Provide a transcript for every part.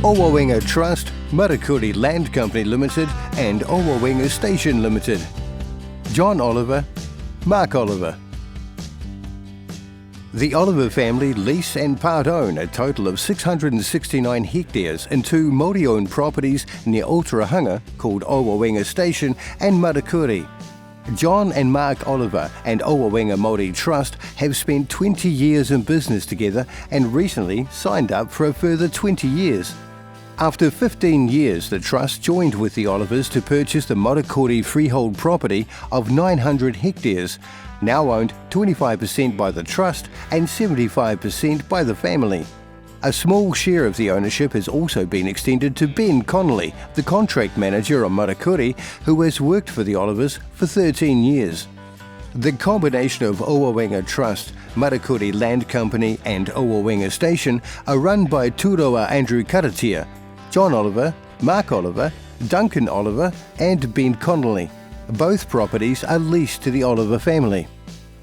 Owawenga Trust, Matakore Land Company Limited and Owawenga Station Limited. John Oliver, Mark Oliver. The Oliver family lease and part-own a total of 669 hectares in two Māori-owned properties near Otorohanga called Owawenga Station and Matakore. John and Mark Oliver and Owawenga Māori Trust have spent 20 years in business together and recently signed up for a further 20 years. After 15 years, the Trust joined with the Olivers to purchase the Matakore freehold property of 900 hectares, now owned 25% by the Trust and 75% by the family. A small share of the ownership has also been extended to Ben Connolly, the contract manager on Matakore, who has worked for the Olivers for 13 years. The combination of Owawenga Trust, Matakore Land Company and Owawenga Station are run by Tūroa Andrew Karatia, John Oliver, Mark Oliver, Duncan Oliver and Ben Connolly. Both properties are leased to the Oliver family.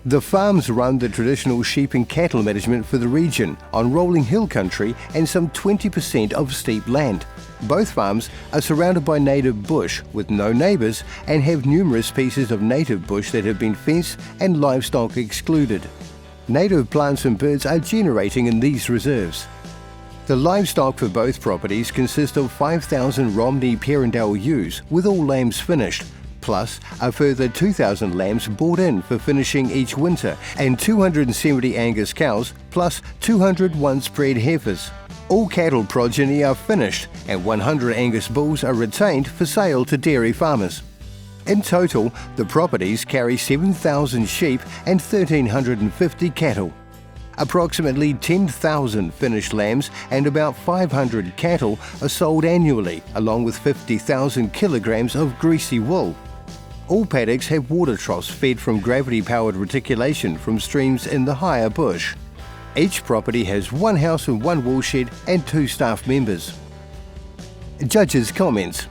The farms run the traditional sheep and cattle management for the region on rolling hill country and some 20% of steep land. Both farms are surrounded by native bush with no neighbours and have numerous pieces of native bush that have been fenced and livestock excluded. Native plants and birds are generating in these reserves. The livestock for both properties consist of 5,000 Romney Perindale ewes with all lambs finished, plus a further 2,000 lambs bought in for finishing each winter and 270 Angus cows plus 200 once-bred heifers. All cattle progeny are finished and 100 Angus bulls are retained for sale to dairy farmers. In total, the properties carry 7,000 sheep and 1,350 cattle. Approximately 10,000 finished lambs and about 500 cattle are sold annually, along with 50,000 kilograms of greasy wool. All paddocks have water troughs fed from gravity-powered reticulation from streams in the higher bush. Each property has one house and one woolshed and 2 staff members. Judges' comments.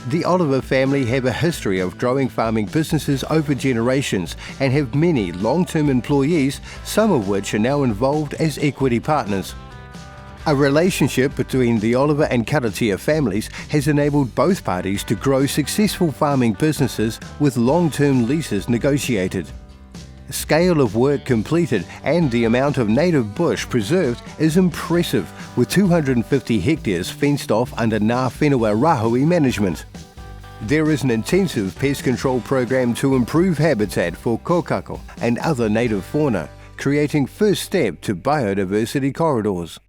The Oliver family have a history of growing farming businesses over generations and have many long-term employees, some of which are now involved as equity partners. A relationship between the Oliver and Karatia families has enabled both parties to grow successful farming businesses with long-term leases negotiated. Scale of work completed and the amount of native bush preserved is impressive, with 250 hectares fenced off under Ngā Whenua Rahui management. There is an intensive pest control program to improve habitat for kokako and other native fauna, creating first step to biodiversity corridors.